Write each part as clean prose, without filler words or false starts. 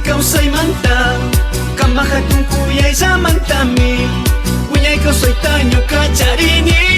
ikaw sa'y mantap, kamahatong kuya'y zaman tami, punya ikaw sa'y tanyo kacarini.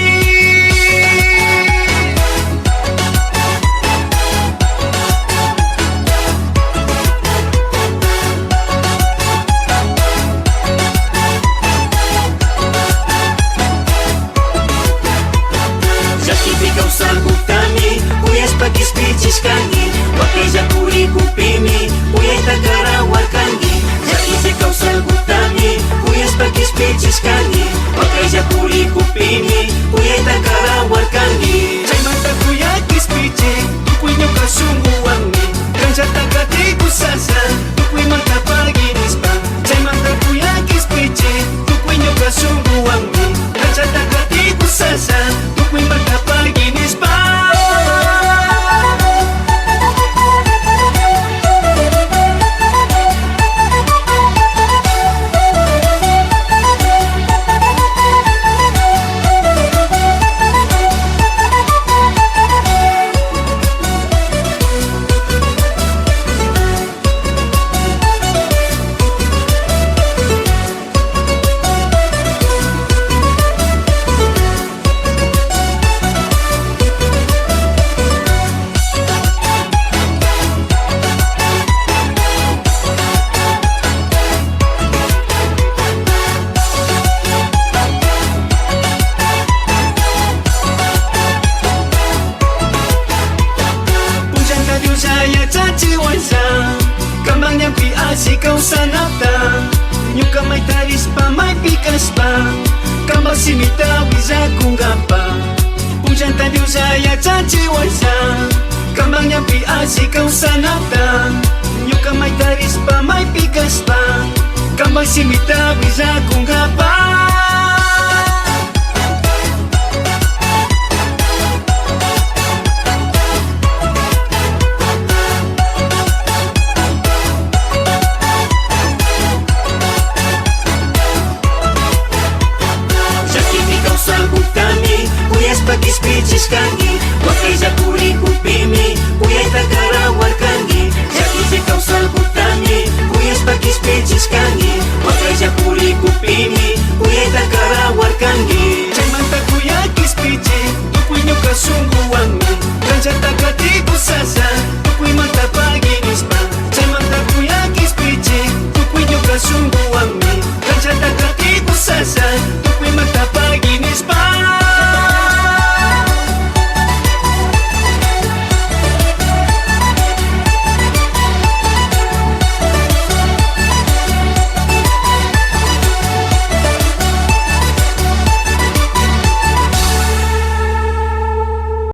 Ikaw sagot kami, puyas pag-speeches kani, wakay sa kuri kupimi, puyay tagarawal kani. Sa ikaw sagot kami, puyas pag-speeches kani, wakay sa kuri kupimi, puyay tagarawal kani. Say mata kuya kispeeche, tukoy nyo kasumuwang ni, kan sa tagati kusasa, tukoy magkapaginis pa. Say mata kuya kispeeche, tukoy nyo kasumuwang ni, kan sa tagati kusasa, tukoy magkapaginis pa. Saya caci wansa, kambang yang pias ikaw sa nata, yung kamay taris pa may pikas pa, kambang simitawi sa kung gapa. Pujan tadiw saya caci wansa, kambang yang pias ikaw sa nata, yung kamay taris pa may pikas pa, kambang simitawi sa kung gapa.